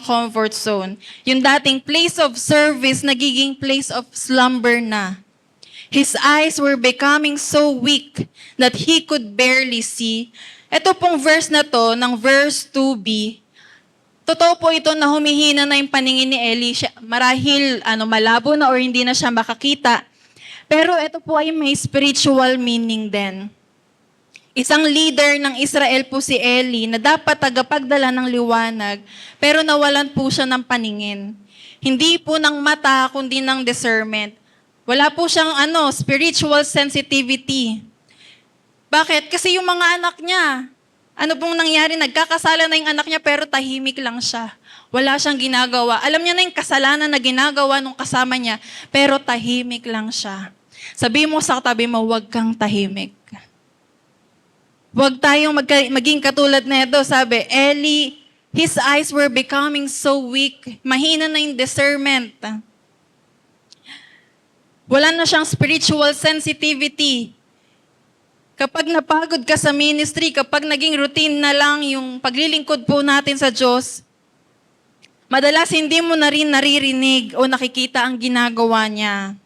comfort zone. Yung dating place of service, nagiging place of slumber na. His eyes were becoming so weak that he could barely see. Ito pong verse na to, ng verse 2b, totoo po ito na humihina na yung paningin ni Eli. Marahil malabo na or hindi na siya makakita. Pero ito po ay may spiritual meaning din. Isang leader ng Israel po si Eli na dapat tagapagdala ng liwanag, pero nawalan po siya ng paningin. Hindi po ng mata, kundi ng discernment. Wala po siyang spiritual sensitivity. Bakit? Kasi yung mga anak niya, ano pong nangyari? Nagkakasala na yung anak niya pero tahimik lang siya. Wala siyang ginagawa. Alam niya na yung kasalanan na ginagawa nung kasama niya, pero tahimik lang siya. Sabi mo sa katabi mo, huwag kang tahimik. Huwag tayong maging katulad nito. Sabi, Eli, his eyes were becoming so weak. Mahina na yung discernment. Wala na siyang spiritual sensitivity. Kapag napagod ka sa ministry, kapag naging routine na lang yung paglilingkod po natin sa Diyos, madalas hindi mo na rin naririnig o nakikita ang ginagawa niya.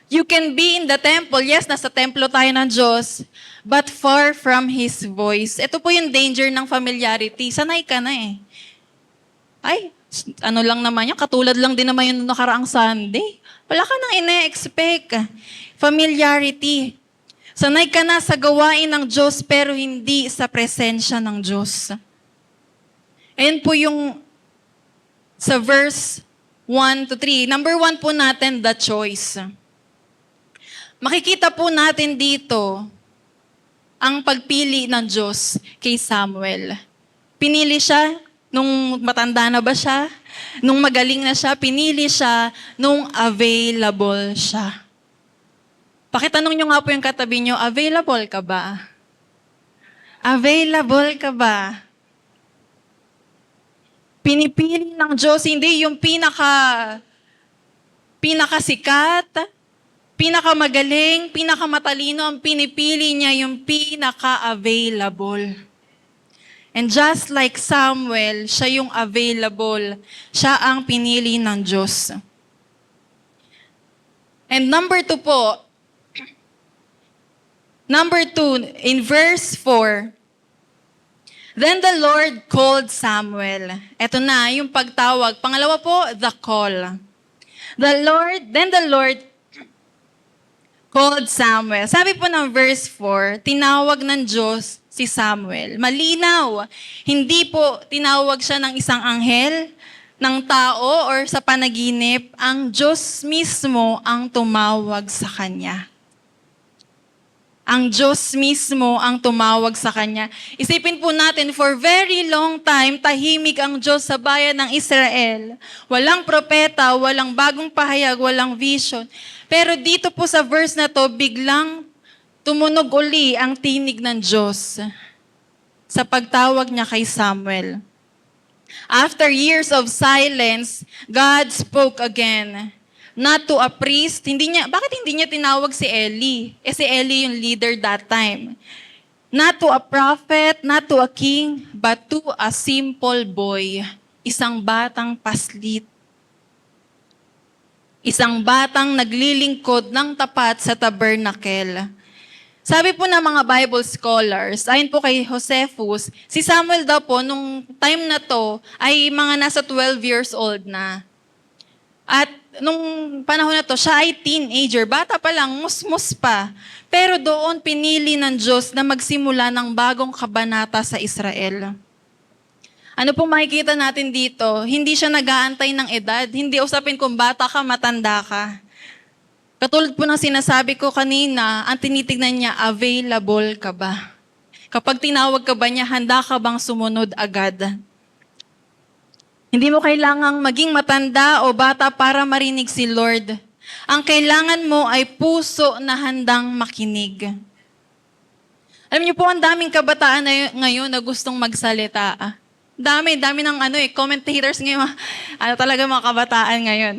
You can be in the temple. Yes, nasa templo tayo ng Diyos, but far from His voice. Ito po yung danger ng familiarity. Sanay ka na eh. Ay, lang naman yan. Katulad lang din naman yung nakaraang Sunday. Wala ka nang ine-expect. Familiarity. Sanay ka na sa gawain ng Diyos pero hindi sa presensya ng Diyos. Ayan po yung sa verse 1 to 3. Number 1 po natin, the choice. Makikita po natin dito ang pagpili ng Diyos kay Samuel. Pinili siya nung matanda na ba siya? Nung magaling na siya? Pinili siya nung available siya. Pakitanong nyo nga po yung katabi nyo, available ka ba? Available ka ba? Pinipili ng Diyos, hindi yung pinakasikat, pinakamagaling, pinakamatalino, ang pinipili niya yung pinaka-available. And just like Samuel, siya yung available. Siya ang pinili ng Diyos. And number 2 po, in verse 4, then the Lord called Samuel. Ito na, yung pagtawag. Pangalawa po, the call. Then the Lord called Samuel. Sabi po ng verse 4, tinawag ng Diyos si Samuel. Malinaw. Hindi po tinawag siya ng isang anghel, ng tao, or sa panaginip. Ang Diyos mismo ang tumawag sa kanya. Ang Diyos mismo ang tumawag sa kanya. Isipin po natin, for very long time, tahimik ang Diyos sa bayan ng Israel. Walang propeta, walang bagong pahayag, walang vision. Pero dito po sa verse na to, biglang tumunog uli ang tinig ng Diyos sa pagtawag niya kay Samuel. After years of silence, God spoke again. Not to a priest. Bakit hindi niya tinawag si Eli? Si Eli yung leader that time. Not to a prophet, not to a king, but to a simple boy. Isang batang paslit. Isang batang naglilingkod ng tapat sa tabernacle. Sabi po ng mga Bible scholars, ayon po kay Josephus, si Samuel daw po, nung time na to, ay mga nasa 12 years old na. At nung panahon na to, siya ay teenager, bata pa lang, musmus pa. Pero doon pinili ng Diyos na magsimula ng bagong kabanata sa Israel. Ano pong makikita natin dito? Hindi siya nag-aantay ng edad. Hindi usapin kung bata ka, matanda ka. Katulad po ng sinasabi ko kanina, ang tinitignan niya, available ka ba? Kapag tinawag ka ba niya, handa ka bang sumunod agad? Hindi mo kailangang maging matanda o bata para marinig si Lord. Ang kailangan mo ay puso na handang makinig. Alam niyo po, ang daming kabataan ngayon na gustong magsalita. Dami ng commentators ngayon, talaga mga kabataan ngayon.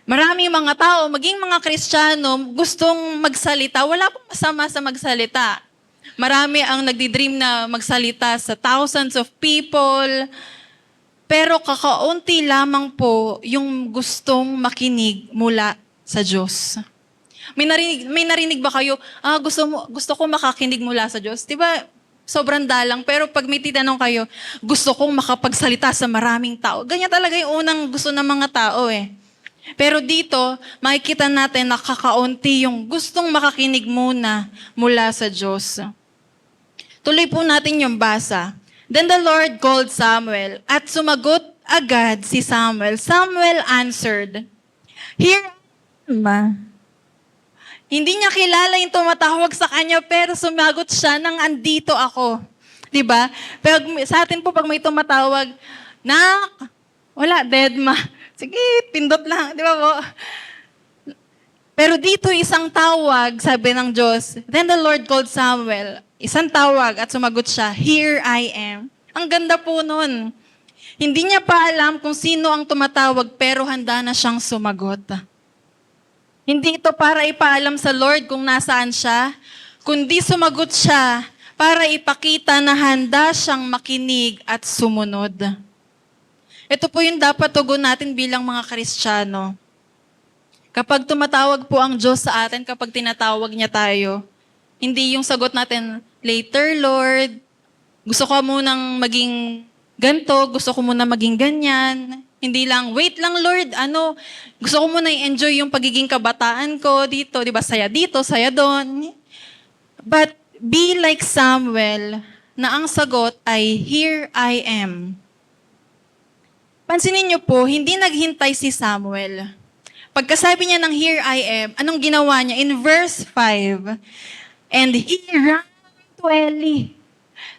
Maraming mga tao, maging mga Kristiyano, gustong magsalita. Wala pong masama sa magsalita. Marami ang nagdi-dream na magsalita sa thousands of people. pero kakaunti lamang po yung gustong makinig mula sa Diyos. May narinig ba kayo, gusto ko makakinig mula sa Diyos? Diba, sobrang dalang, pero pag may titanong kayo, gusto kong makapagsalita sa maraming tao. Ganyan talaga yung unang gusto ng mga tao eh. Pero dito, makikita natin na kakaunti yung gustong makakinig muna mula sa Diyos. Tuloy po natin yung basa. Then the Lord called Samuel, at sumagot agad si Samuel. Samuel answered, "Here I am." Hindi niya kilala yung tumatawag sa kanya, pero sumagot siya ng andito ako. Diba? Pero sa atin po, pag may tumatawag, "Nak, wala, dead ma." Sige, pindot lang. Di ba po? Pero dito, isang tawag, sabi ng Diyos. Then the Lord called Samuel. Isang tawag at sumagot siya, "Here I am." Ang ganda po nun. Hindi niya pa alam kung sino ang tumatawag, pero handa na siyang sumagot. Hindi ito para ipaalam sa Lord kung nasaan siya, kundi sumagot siya para ipakita na handa siyang makinig at sumunod. Ito po yung dapat tugon natin bilang mga Kristiyano. Kapag tumatawag po ang Diyos sa atin, kapag tinatawag niya tayo, hindi yung sagot natin, "Later, Lord, gusto ko munang maging ganto, gusto ko munang maging ganyan." Hindi lang, "Wait lang, Lord, gusto ko muna i-enjoy yung pagiging kabataan ko dito, di ba, saya dito, saya doon." But be like Samuel, na ang sagot ay, "Here I am." Pansinin niyo po, hindi naghintay si Samuel. Pagkasabi niya ng "Here I am," anong ginawa niya? In verse 5, "And he ran to Eli."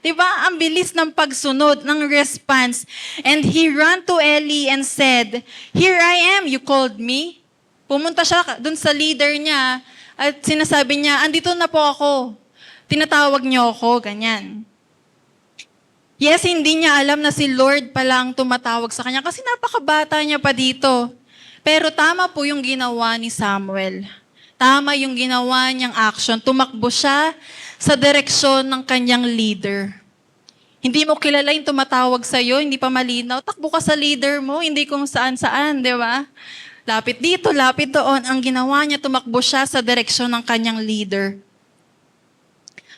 Diba? Ang bilis ng pagsunod, ng response. "And he ran to Eli and said, 'Here I am, you called me?'" Pumunta siya dun sa leader niya at sinasabi niya, "Andito na po ako. Tinatawag niyo ako," ganyan. Yes, hindi niya alam na si Lord pala ang tumatawag sa kanya kasi napakabata niya pa dito. Pero tama po yung ginawa ni Samuel. Tama yung ginawa niyang action. Tumakbo siya sa direksyon ng kanyang leader. Hindi mo kilala yung tumatawag sa'yo, hindi pa malinaw. Takbo ka sa leader mo, hindi kung saan-saan, di ba? Lapit dito, lapit doon. Ang ginawa niya, tumakbo siya sa direksyon ng kanyang leader.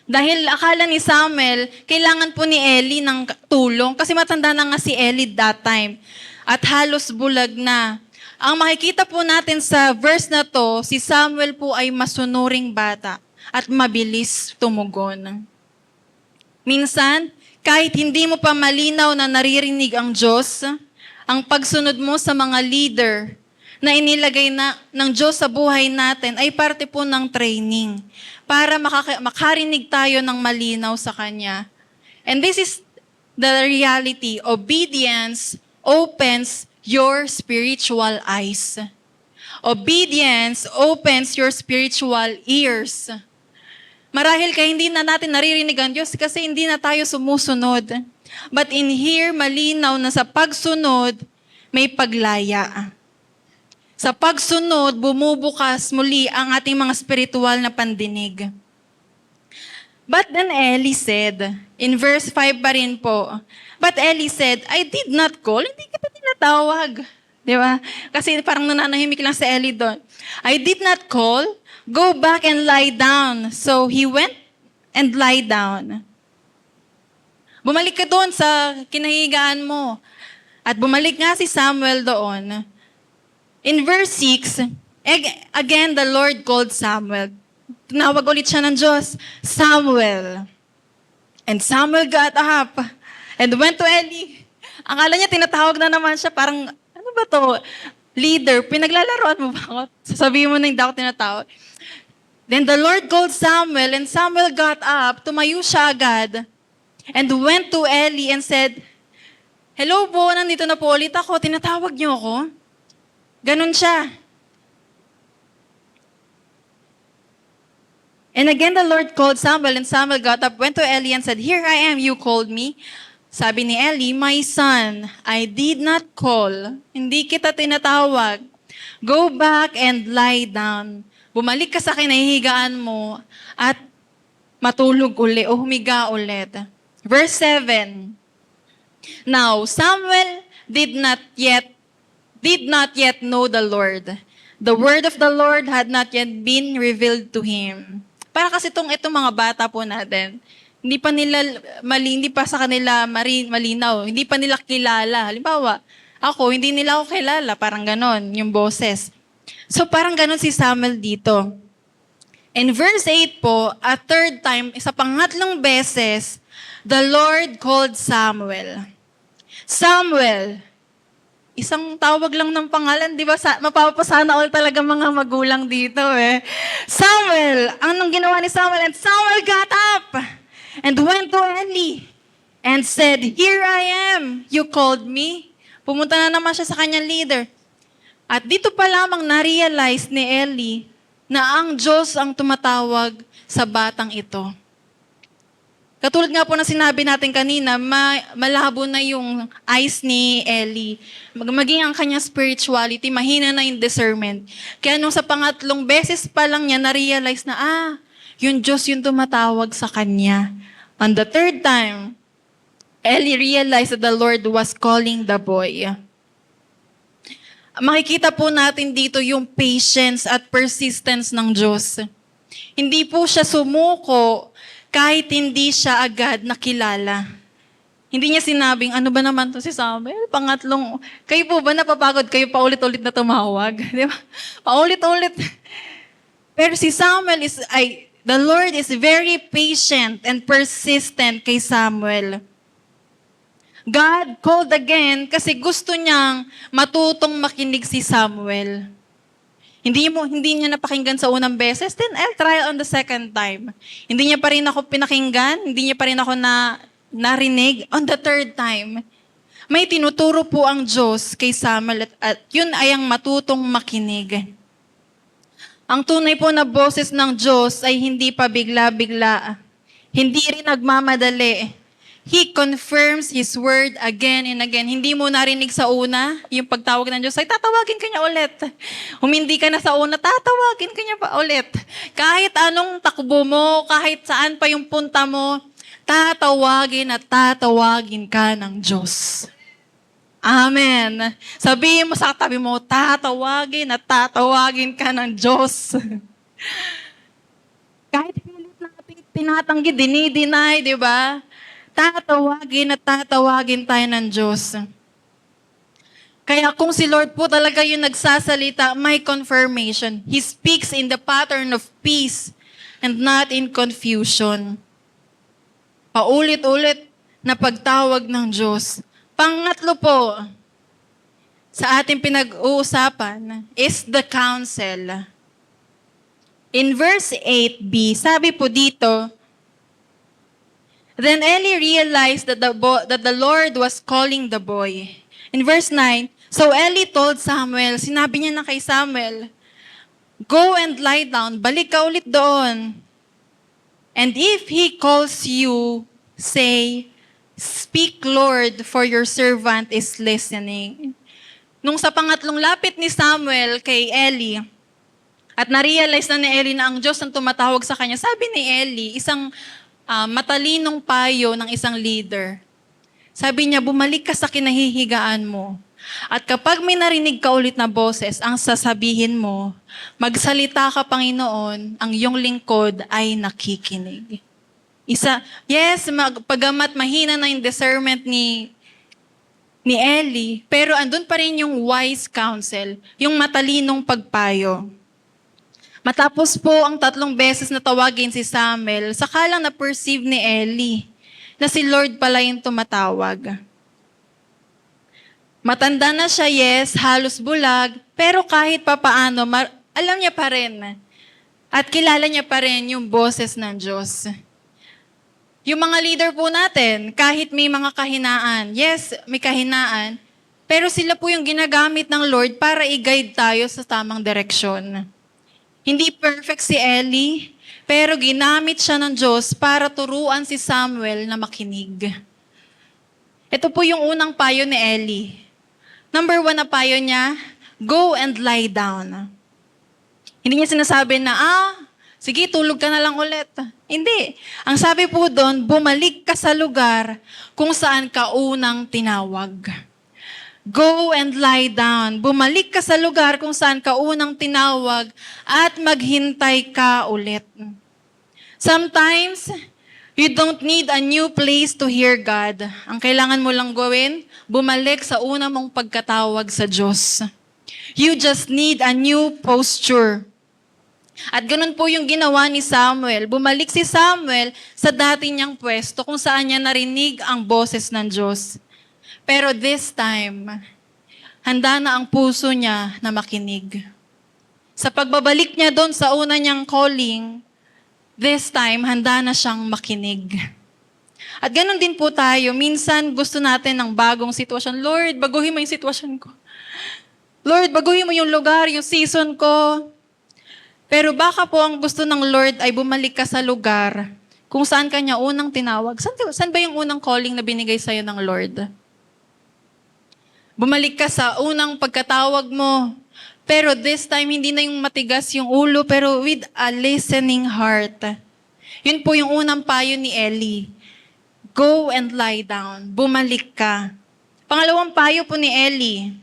Dahil akala ni Samuel, kailangan po ni Eli ng tulong kasi matanda na nga si Eli that time. At halos bulag na. Ang makikita po natin sa verse na to, si Samuel po ay masunuring bata at mabilis tumugon. Minsan, kahit hindi mo pa malinaw na naririnig ang Diyos, ang pagsunod mo sa mga leader na inilagay na ng Diyos sa buhay natin ay parte po ng training para makarinig tayo ng malinaw sa Kanya. And this is the reality. Obedience opens your spiritual eyes. Obedience opens your spiritual ears. Marahil kaya hindi na natin naririnig ang Diyos kasi hindi na tayo sumusunod. But in here, malinaw na sa pagsunod, may paglaya. Sa pagsunod, bumubukas muli ang ating mga spiritual na pandinig. But then Eli said, in verse 5 pa rin po, but Eli said, "I did not call." Hindi kita tinatawag. Di ba? Kasi parang nananahimik lang si Eli doon. "I did not call. Go back and lie down." So he went and lie down. Bumalik ka doon sa kinahigaan mo. At bumalik nga si Samuel doon. In verse 6, again the Lord called Samuel. Tinawag ulit siya ng Diyos, "Samuel." And Samuel got up and went to Eli. Akala niya tinatawag na naman siya, parang, ano ba to? Leader, pinaglalaroan mo ba ako? Sasabihin mo na hindi ako tinatawag. Then the Lord called Samuel, and Samuel got up, tumayo siya agad, and went to Eli and said, "Hello po, nandito na po ulit ako, tinatawag niyo ako?" Ganun siya. And again the Lord called Samuel, and Samuel got up, went to Eli and said, "Here I am, you called me." Sabi ni Eli, "My son, I did not call. Hindi kita tinatawag. Go back and lie down." Bumalik ka sa kinahihigaan mo at matulog uli o humiga ulit. Verse 7. Now Samuel did not yet know the Lord. The word of the Lord had not yet been revealed to him. Para kasi itong mga bata po natin, hindi pa sa kanila malinaw, hindi pa nila kilala. Halimbawa, hindi nila ako kilala, parang ganon, yung boses. So parang ganon si Samuel dito. In verse 8 po, a third time, isa pangatlong beses, the Lord called Samuel. Samuel, isang tawag lang ng pangalan, di ba? Mapapasana all talaga mga magulang dito eh. Samuel, anong ginawa ni Samuel? And Samuel got up and went to Eli and said, "Here I am, you called me." Pumunta na naman siya sa kanyang leader. At dito pa lamang na-realize ni Eli na ang Diyos ang tumatawag sa batang ito. Katulad nga po na sinabi natin kanina, malabo na yung eyes ni Eli. Maging ang kanyang spirituality, mahina na yung discernment. Kaya nung sa pangatlong beses pa lang niya, na-realize na, yung Diyos yung tumatawag sa kanya. On the third time, Eli realized that the Lord was calling the boy. Makikita po natin dito yung patience at persistence ng Diyos. Hindi po siya sumuko kahit hindi siya agad nakilala. Hindi niya sinabing, ano ba naman to si Samuel? Pangatlong, kayo po ba napapagod kayo paulit-ulit na tumawag? Di ba? Paulit-ulit. Pero si Samuel the Lord is very patient and persistent kay Samuel. God called again kasi gusto niyang matutong makinig si Samuel. Hindi niya napakinggan sa unang beses, then I'll try on the second time. Hindi niya pa rin ako pinakinggan, hindi niya pa rin ako narinig on the third time. May tinuturo po ang Diyos kay Samuel at yun ay ang matutong makinig. Ang tunay po na boses ng Diyos ay hindi pa bigla-bigla. Hindi rin nagmamadali. He confirms His word again and again. Hindi mo narinig sa una, yung pagtawag ng Diyos, ay tatawagin ka niya ulit. Humindi ka na sa una, tatawagin ka niya pa ulit. Kahit anong takbo mo, kahit saan pa yung punta mo, tatawagin at tatawagin ka ng Diyos. Amen. Sabihin mo sa katabi mo, tatawagin at tatawagin ka ng Diyos. Kahit pilit natin tinatanggi, dinideny, di ba? Tatawagin at tatawagin tayo ng Diyos. Kaya kung si Lord po talaga yung nagsasalita, may confirmation. He speaks in the pattern of peace and not in confusion. Paulit-ulit na pagtawag ng Diyos. Pangatlo po, sa ating pinag-uusapan is the counsel. In verse 8b, sabi po dito, then Eli realized that the Lord was calling the boy. In verse 9, so Eli told Samuel, sinabi niya na kay Samuel, go and lie down, balik ka ulit doon. And if he calls you, say, speak Lord, for your servant is listening. Nung sa pangatlong lapit ni Samuel kay Eli, at na-realize na ni Eli na ang Diyos ang tumatawag sa kanya, sabi ni Eli, isang matalinong payo ng isang leader. Sabi niya, bumalik ka sa kinahihigaan mo. At kapag may narinig ka ulit na boses, ang sasabihin mo, magsalita ka, Panginoon, ang iyong lingkod ay nakikinig. Pagamat mahina na yung discernment ni Eli, pero andun pa rin yung wise counsel, yung matalinong pagpayo. Matapos po ang 3 beses na tawagin si Samuel, saka lang na-perceive ni Eli na si Lord pala yung tumatawag. Matanda na siya, yes, halos bulag, pero kahit papaano, alam niya pa rin at kilala niya pa rin yung boses ng Diyos. Yung mga leader po natin, kahit may mga kahinaan, yes, may kahinaan, pero sila po yung ginagamit ng Lord para i-guide tayo sa tamang direksyon. Hindi perfect si Eli, pero ginamit siya ng Diyos para turuan si Samuel na makinig. Ito po yung unang payo ni Eli. Number 1 na payo niya, go and lie down. Hindi niya sinasabi na, sige, tulog ka na lang ulit. Hindi. Ang sabi po doon, bumalik ka sa lugar kung saan ka unang tinawag. Go and lie down. Bumalik ka sa lugar kung saan ka unang tinawag at maghintay ka ulit. Sometimes, you don't need a new place to hear God. Ang kailangan mo lang gawin, bumalik sa una mong pagkatawag sa Diyos. You just need a new posture. At ganun po yung ginawa ni Samuel. Bumalik si Samuel sa dati niyang pwesto kung saan niya narinig ang boses ng Diyos. Pero this time, handa na ang puso niya na makinig. Sa pagbabalik niya doon sa una niyang calling, this time, handa na siyang makinig. At ganun din po tayo. Minsan, gusto natin ng bagong sitwasyon. Lord, baguhin mo yung sitwasyon ko. Lord, baguhin mo yung lugar, yung season ko. Pero baka po ang gusto ng Lord ay bumalik ka sa lugar kung saan kanya unang tinawag. Saan ba yung unang calling na binigay sa'yo ng Lord? Bumalik ka sa unang pagkatawag mo. Pero this time, hindi na yung matigas yung ulo, pero with a listening heart. Yun po yung unang payo ni Eli. Go and lie down. Bumalik ka. Pangalawang payo po ni Eli.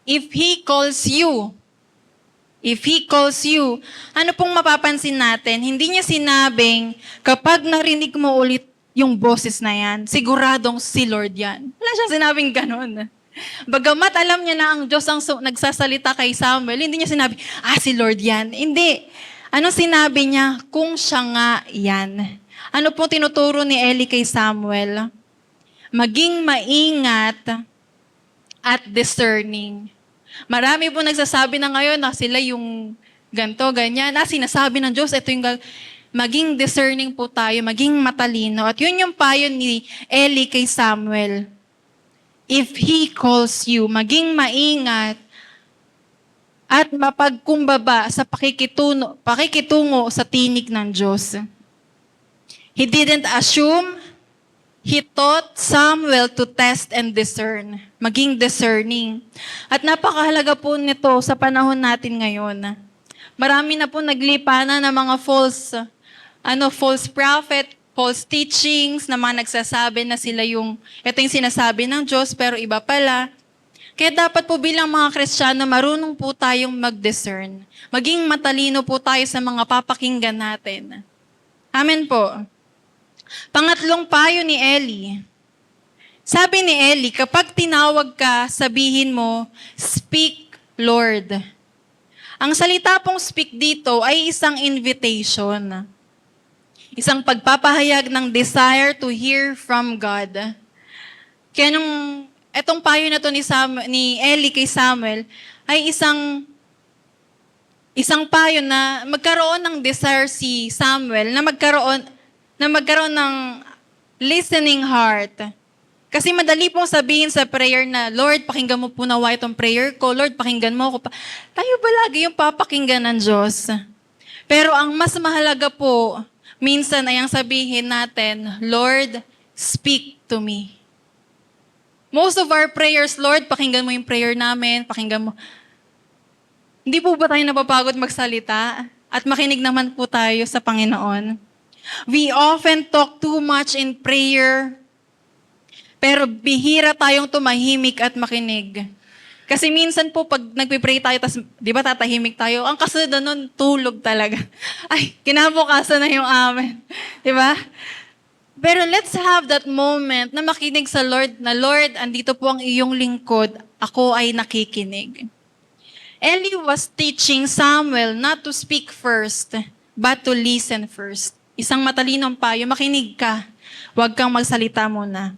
If He calls you, ano pong mapapansin natin? Hindi niya sinabing, kapag narinig mo ulit yung boses na yan, siguradong si Lord yan. Wala siyang sinabing ganun. Bagamat alam niya na ang Diyos ang nagsasalita kay Samuel, hindi niya sinabi, si Lord yan. Hindi. Ano sinabi niya? Kung siya nga yan. Ano pong tinuturo ni Eli kay Samuel? Maging maingat at discerning. Marami po nagsasabi na ngayon na sila yung ganto, ganyan. Sinasabi ng Diyos, ito yung maging discerning po tayo, maging matalino. At yun yung payo ni Eli kay Samuel. If He calls you, maging maingat at mapagkumbaba sa pakikitungo sa tinig ng Diyos. He didn't assume. He taught Samuel to test and discern. Maging discerning. At napakahalaga po nito sa panahon natin ngayon. Marami na po naglipanan ng mga false prophet, false teachings na mga nagsasabi na sila ito yung sinasabi ng Diyos, pero iba pala. Kaya dapat po bilang mga Kristiyano, marunong po tayong mag-discern. Maging matalino po tayo sa mga papakinggan natin. Amen po. Pangatlong payo ni Eli. Sabi ni Eli, kapag tinawag ka, sabihin mo, "Speak, Lord." Ang salita pong speak dito ay isang invitation. Isang pagpapahayag ng desire to hear from God. Kaya etong payo na to ni Eli kay Samuel ay isang payo na magkaroon ng desire si Samuel na magkaroon ng listening heart. Kasi madali pong sabihin sa prayer na, Lord, pakinggan mo po nawa itong prayer ko. Lord, pakinggan mo ako. Tayo ba lagi yung papakinggan ng Diyos? Pero ang mas mahalaga po, minsan ay ang sabihin natin, Lord, speak to me. Most of our prayers, Lord, pakinggan mo yung prayer namin, pakinggan mo. Hindi po ba tayo napapagod magsalita? At makinig naman po tayo sa Panginoon. We often talk too much in prayer, pero bihira tayong tumahimik at makinig. Kasi minsan po, pag nagpipray tayo, tas, di ba tatahimik tayo, ang kasunod nun, tulog talaga. Ay, kinabukasan na yung amen. Di ba? Pero let's have that moment na makinig sa Lord, na Lord, andito po ang iyong lingkod, ako ay nakikinig. Eli was teaching Samuel not to speak first, but to listen first. Isang matalinong payo, makinig ka. Huwag kang magsalita muna.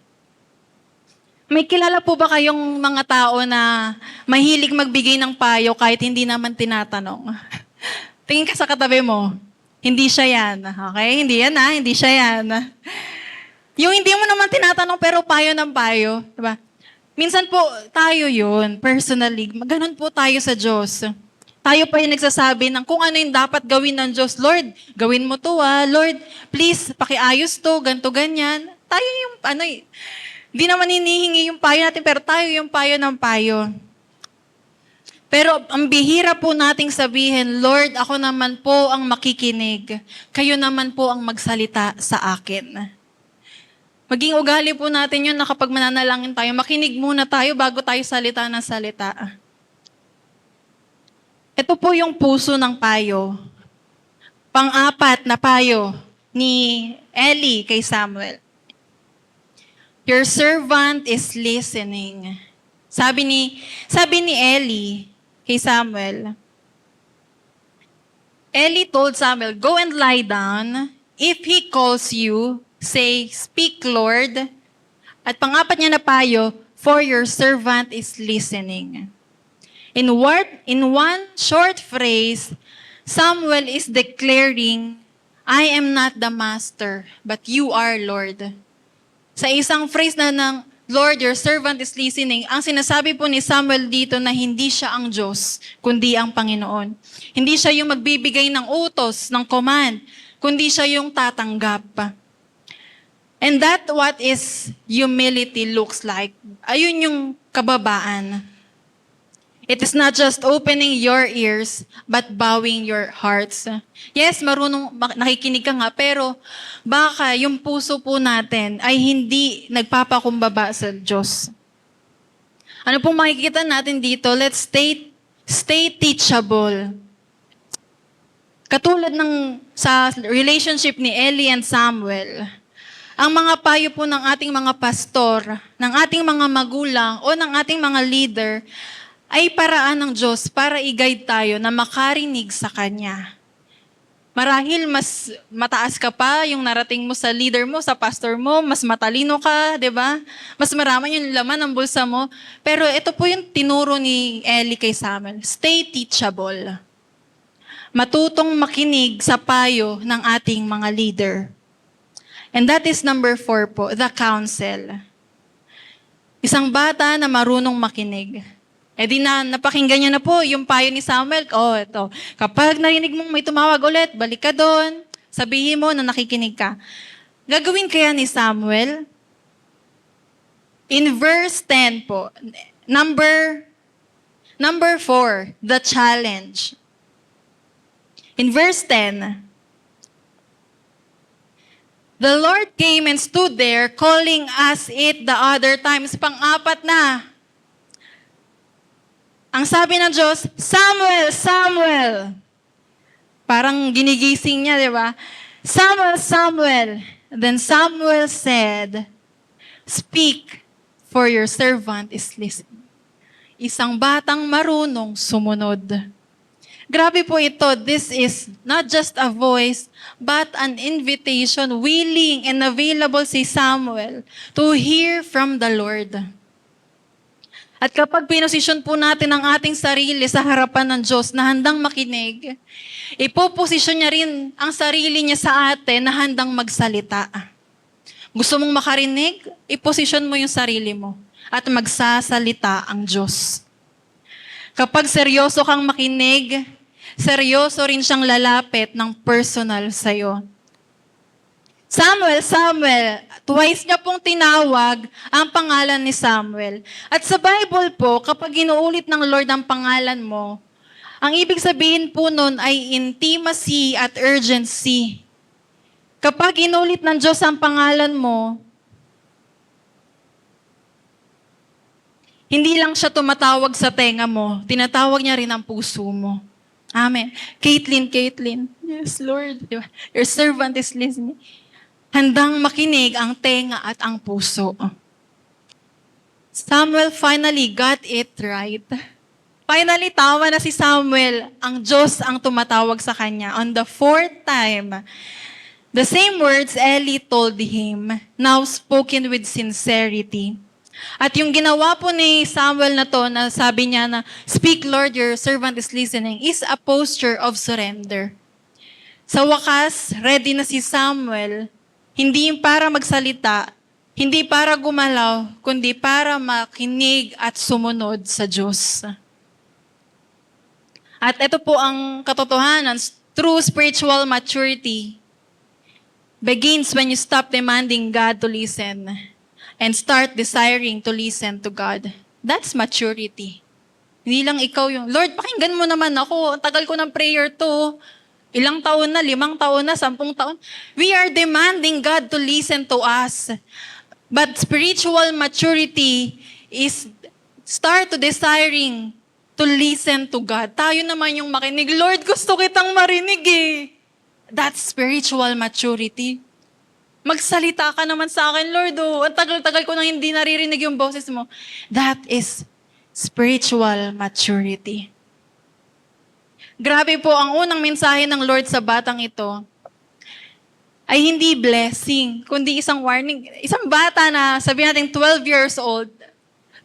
May kilala po ba kayong mga tao na mahilig magbigay ng payo kahit hindi naman tinatanong? Tingin ka sa katabi mo. Hindi siya yan. Okay? Hindi yan hindi siya yan. Yung hindi mo naman tinatanong pero payo ng payo. Diba? Minsan po, tayo yun, personally. Ganun po tayo sa Diyos. Tayo pa yung nagsasabi ng kung ano yung dapat gawin ng Diyos. Lord, gawin mo to Lord, please, pakiayos to, ganto ganyan. Tayo yung, hindi naman hinihingi yung payo natin, pero tayo yung payo ng payo. Pero ang bihira po nating sabihin, Lord, ako naman po ang makikinig. Kayo naman po ang magsalita sa akin. Maging ugali po natin yun na kapag mananalangin tayo, makinig muna tayo bago tayo salita ng salita. Ito po yung puso ng payo. Pang-apat na payo ni Eli kay Samuel. Your servant is listening. Sabi ni Eli kay Samuel, Eli told Samuel, go and lie down. If he calls you, say, speak, Lord. At pang-apat niya na payo, for your servant is listening. In one short phrase, Samuel is declaring, I am not the master, but you are, Lord. Sa isang phrase na ng, Lord, your servant is listening, ang sinasabi po ni Samuel dito na hindi siya ang Diyos, kundi ang Panginoon. Hindi siya yung magbibigay ng utos, ng command, kundi siya yung tatanggap. And that what is humility looks like. Ayun yung kababaan. It is not just opening your ears, but bowing your hearts. Yes, marunong nakikinig ka nga, pero baka yung puso po natin ay hindi nagpapakumbaba sa Diyos. Ano pong makikita natin dito? Let's stay teachable. Katulad ng sa relationship ni Eli and Samuel, ang mga payo po ng ating mga pastor, ng ating mga magulang, o ng ating mga leader, ay paraan ng Diyos para i-guide tayo na makarinig sa Kanya. Marahil mas mataas ka pa yung narating mo sa leader mo, sa pastor mo, mas matalino ka, di ba? Mas marami yung laman ng bulsa mo. Pero ito po yung tinuro ni Eli kay Samuel. Stay teachable. Matutong makinig sa payo ng ating mga leader. And that is number 4 po, the counsel. Isang bata na marunong makinig. Di napakinggan niya na po yung payo ni Samuel. Ito. Kapag narinig mong may tumawag ulit, balik ka doon. Sabihin mo na nakikinig ka. Gagawin kaya ni Samuel? In verse 10 po, number 4, the challenge. In verse 10, the Lord came and stood there, calling us it the other times. Pang-apat na. Ang sabi ng Diyos, Samuel, Samuel. Parang ginigising niya, di ba? Samuel, Samuel. Then Samuel said, speak, for your servant is listening. Isang batang marunong sumunod. Grabe po ito. This is not just a voice, but an invitation, willing and available si Samuel to hear from the Lord. At kapag pinosisyon po natin ang ating sarili sa harapan ng Diyos na handang makinig, ipoposisyon niya rin ang sarili niya sa atin na handang magsalita. Gusto mong makarinig? Iposisyon mo yung sarili mo at magsasalita ang Diyos. Kapag seryoso kang makinig, seryoso rin siyang lalapit ng personal sa'yo. Samuel, Samuel, twice niya pong tinawag ang pangalan ni Samuel. At sa Bible po, kapag inuulit ng Lord ang pangalan mo, ang ibig sabihin po nun ay intimacy at urgency. Kapag inulit ng Diyos ang pangalan mo, hindi lang siya tumatawag sa tenga mo, tinatawag niya rin ang puso mo. Amen. Caitlin. Yes, Lord. Your servant is listening. Handang makinig ang tenga at ang puso. Samuel finally got it right. Finally, tawa na si Samuel. Ang Diyos ang tumatawag sa kanya. On the 4th time, the same words Eli told him, now spoken with sincerity. At yung ginawa po ni Samuel na to, na sabi niya na, speak Lord, your servant is listening, is a posture of surrender. Sa wakas, ready na si Samuel, hindi para magsalita, hindi para gumalaw, kundi para makinig at sumunod sa Diyos. At ito po ang katotohanan, true spiritual maturity begins when you stop demanding God to listen and start desiring to listen to God. That's maturity. Hindi lang ikaw yung, Lord, pakinggan mo naman ako. Ang tagal ko ng prayer to. Ilang taon na, 5 taon na, 10 taon. We are demanding God to listen to us. But spiritual maturity is start to desiring to listen to God. Tayo naman yung makinig, Lord, gusto kitang marinig eh. That's spiritual maturity. Magsalita ka naman sa akin, Lord. Oh, ang tagal-tagal ko nang hindi naririnig yung boses mo. That is spiritual maturity. Grabe po, ang unang mensahe ng Lord sa batang ito ay hindi blessing, kundi isang warning. Isang bata na, sabihin natin 12 years old,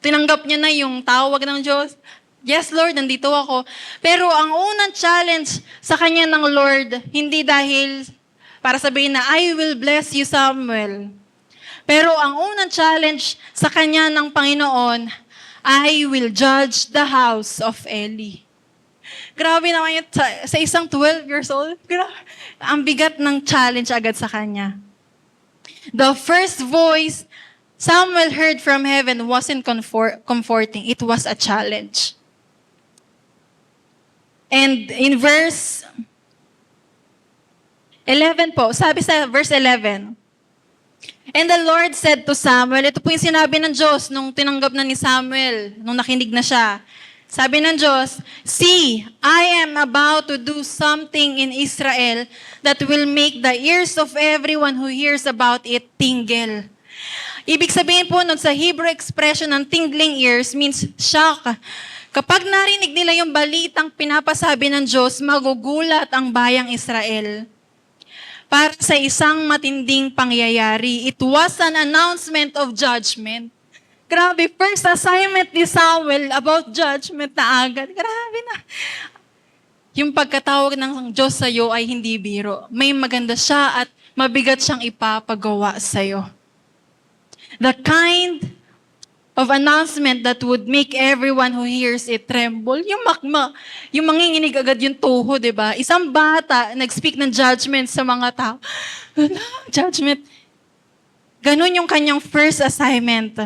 tinanggap niya na yung tawag ng Diyos. Yes, Lord, nandito ako. Pero ang unang challenge sa kanya ng Lord, hindi dahil para sabihin na, I will bless you, Samuel. Pero ang unang challenge sa kanya ng Panginoon, I will judge the house of Eli. Grabe naman yun, sa isang 12 years old, ang bigat ng challenge agad sa kanya. The first voice Samuel heard from heaven wasn't comforting, it was a challenge. And in verse 11 po, sabi sa verse 11, And the Lord said to Samuel, ito po yung sinabi ng Diyos nung tinanggap na ni Samuel, nung nakinig na siya. Sabi ng Diyos, See, I am about to do something in Israel that will make the ears of everyone who hears about it tingle. Ibig sabihin po nun sa Hebrew expression ng tingling ears means shock. Kapag narinig nila yung balitang pinapasabi ng Diyos, magugulat ang bayang Israel. Para sa isang matinding pangyayari, it was an announcement of judgment. Grabe, first assignment ni Samuel about judgment na agad. Grabe na. Yung pagkatawag ng Diyos sa'yo ay hindi biro. May maganda siya at mabigat siyang ipapagawa sa'yo. The kind of announcement that would make everyone who hears it tremble. Yung manginginig agad yung tuho, di ba? Isang bata nag-speak ng judgment sa mga tao. Judgment. Ganun yung kanyang first assignment.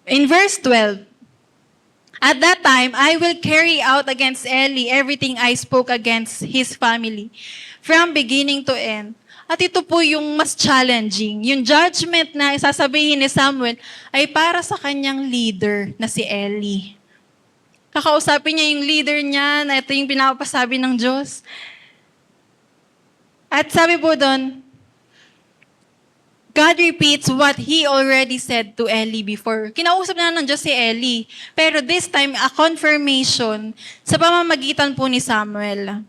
In verse 12, At that time, I will carry out against Eli everything I spoke against his family, from beginning to end. At ito po yung mas challenging. Yung judgment na isasabihin ni Samuel ay para sa kanyang leader na si Eli. Kakausapin niya yung leader niya na ito yung pinapasabi ng Diyos. At sabi po doon, God repeats what He already said to Eli before. Kinausap na ng Diyos si Eli. Pero this time, a confirmation sa pamamagitan po ni Samuel.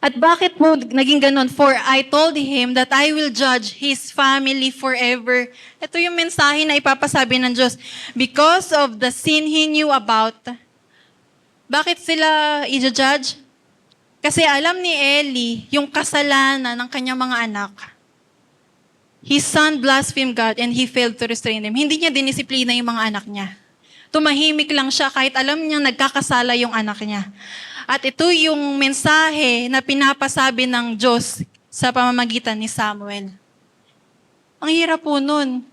At bakit po naging ganun? For I told him that I will judge his family forever. Ito yung mensahe na ipapasabi ng Diyos. Because of the sin he knew about. Bakit sila i-judge? Kasi alam ni Eli yung kasalanan ng kanyang mga anak. His son blasphemed God and he failed to restrain them. Hindi niya dinisiplina yung mga anak niya. Tumahimik lang siya kahit alam niya nagkakasala yung anak niya. At ito yung mensahe na pinapasabi ng Diyos sa pamamagitan ni Samuel. Ang hirap po nun.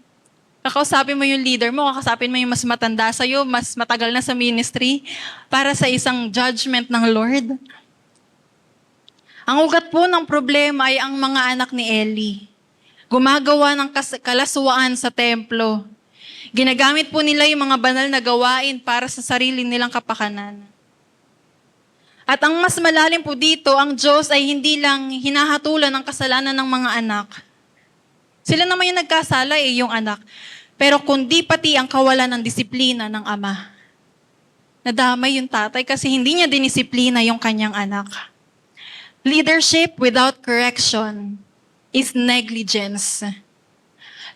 Kakausapin mo yung leader mo, kakausapin mo yung mas matanda sa'yo, mas matagal na sa ministry, para sa isang judgment ng Lord. Ang ugat po ng problema ay ang mga anak ni Eli. Gumagawa ng kalaswaan sa templo. Ginagamit po nila yung mga banal na gawain para sa sarili nilang kapakanan. At ang mas malalim po dito, ang Diyos ay hindi lang hinahatulan ng kasalanan ng mga anak. Sila naman yung nagkasala yung anak. Pero kundi pati ang kawalan ng disiplina ng ama. Nadamay yung tatay kasi hindi niya dinisiplina yung kanyang anak. Leadership without correction is negligence.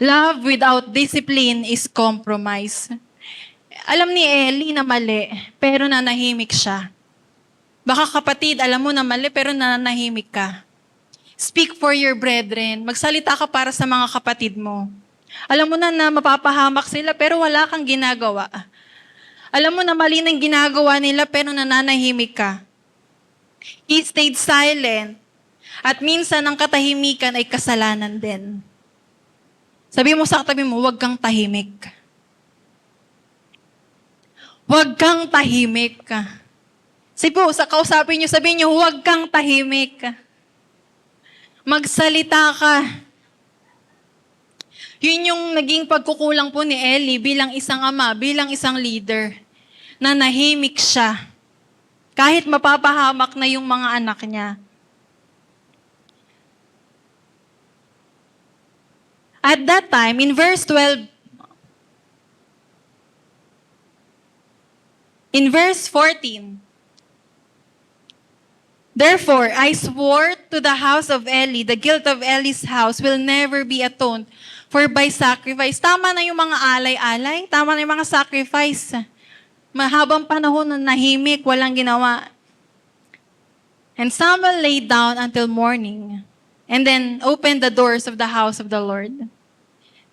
Love without discipline is compromise. Alam ni Eli na mali, pero nanahimik siya. Baka kapatid, alam mo na mali, pero nanahimik ka. Speak for your brethren. Magsalita ka para sa mga kapatid mo. Alam mo na mapapahamak sila, pero wala kang ginagawa. Alam mo na mali ng ginagawa nila, pero nananahimik ka. He stayed silent. At minsan, ang katahimikan ay kasalanan din. Sabi mo sa katabi mo, huwag kang tahimik. Huwag kang tahimik. Sige po, sa kausapin niyo, sabihin niyo, huwag kang tahimik. Magsalita ka. Yun yung naging pagkukulang po ni Eli bilang isang ama, bilang isang leader, na nahimik siya. Kahit mapapahamak na yung mga anak niya. At that time, in verse 12, in verse 14, therefore, I swore to the house of Eli, the guilt of Eli's house will never be atoned for by sacrifice. Tama na yung mga alay-alay. Tama na yung mga sacrifice. Mahabang panahon na nahimik, walang ginawa. And Samuel lay down until morning and then opened the doors of the house of the Lord.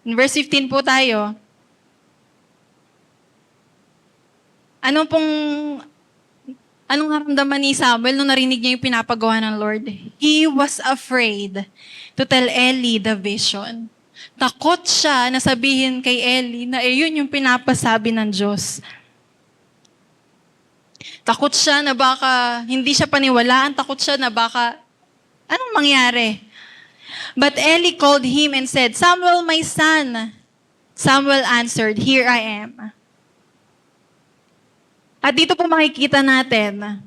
In verse 15 po tayo. Anong naramdaman ni Samuel nung narinig niya yung pinapagawa ng Lord? He was afraid to tell Eli the vision. Takot siya na sabihin kay Eli na yun yung pinapasabi ng Diyos. Takot siya na baka hindi siya paniwalaan. Takot siya na baka anong mangyari? But Eli called him and said, Samuel, my son. Samuel answered, Here I am. At dito po makikita natin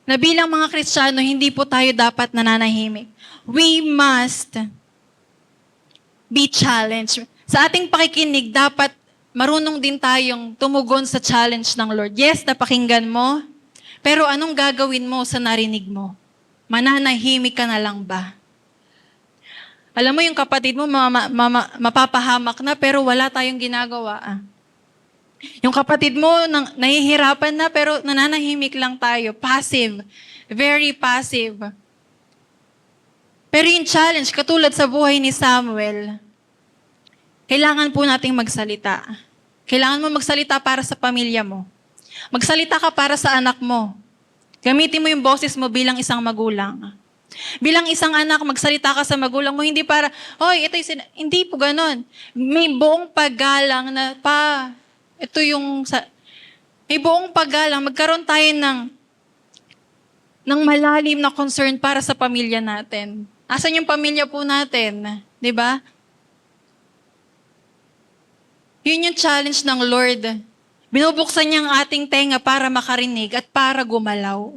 na bilang mga Kristiyano, hindi po tayo dapat nananahimik. We must be challenged. Sa ating pakikinig, dapat marunong din tayong tumugon sa challenge ng Lord. Yes, napakinggan mo, pero anong gagawin mo sa narinig mo? Mananahimik ka na lang ba? Alam mo, yung kapatid mo mapapahamak na, pero wala tayong ginagawa. Yung kapatid mo nahihirapan na, pero nananahimik lang tayo. Passive. Very passive. Pero yung challenge, katulad sa buhay ni Samuel, kailangan po nating magsalita. Kailangan mo magsalita para sa pamilya mo. Magsalita ka para sa anak mo. Gamitin mo yung boses mo bilang isang magulang. Bilang isang anak, magsalita ka sa magulang mo, hindi para, hindi po ganon. May buong paggalang na, may buong paggalang, magkaroon tayo ng malalim na concern para sa pamilya natin. Asan yung pamilya po natin? Di ba? Yun yung challenge ng Lord. Binubuksan niya ang ating tenga para makarinig at para gumalaw.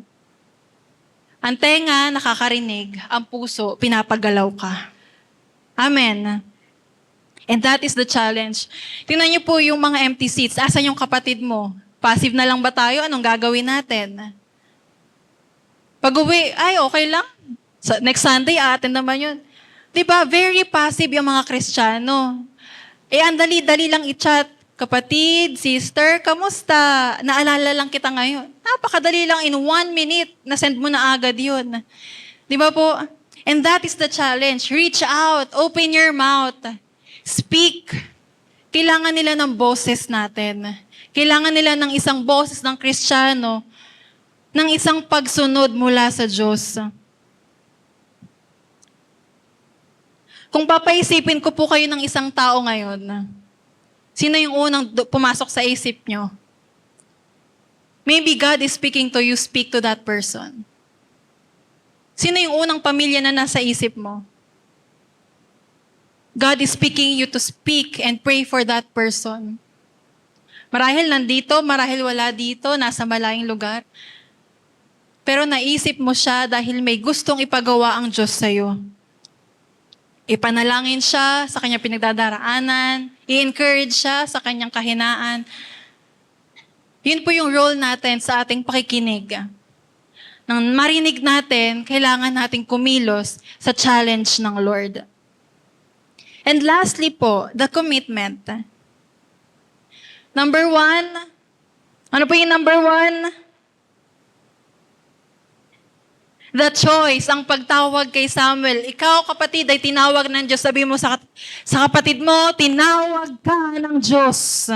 Ang tenga, nakakarinig. Ang puso, pinapagalaw ka. Amen. And that is the challenge. Tingnan niyo po yung mga empty seats. Asan yung kapatid mo? Passive na lang ba tayo? Anong gagawin natin? Pag-uwi, okay lang. Next Sunday, atin naman yun. Diba? Very passive yung mga Kristiyano. Ang dali-dali lang i-chat. Kapatid, sister, kamusta? Naalala lang kita ngayon. Napakadali lang, in 1 minute, nasend mo na agad yun. Di ba po? And that is the challenge. Reach out. Open your mouth. Speak. Kailangan nila ng boses natin. Kailangan nila ng isang boses ng Kristiyano, ng isang pagsunod mula sa Diyos. Kung papaisipin ko po kayo ng isang tao ngayon, sino yung unang pumasok sa isip nyo? Maybe God is speaking to you, speak to that person. Sino yung unang pamilya na nasa isip mo? God is speaking you to speak and pray for that person. Marahil nandito, marahil wala dito, nasa malayong lugar. Pero naisip mo siya dahil may gustong ipagawa ang Diyos sa'yo. Ipanalangin siya sa kanyang pinagdadaraanan, i-encourage siya sa kanyang kahinaan. Yun po yung role natin sa ating pakikinig. Nang marinig natin, kailangan nating kumilos sa challenge ng Lord. And lastly po, the commitment. Number 1, ano po yung number 1? The choice, ang pagtawag kay Samuel. Ikaw, kapatid, ay tinawag ng Diyos. Sabi mo sa kapatid mo, tinawag ka ng Diyos.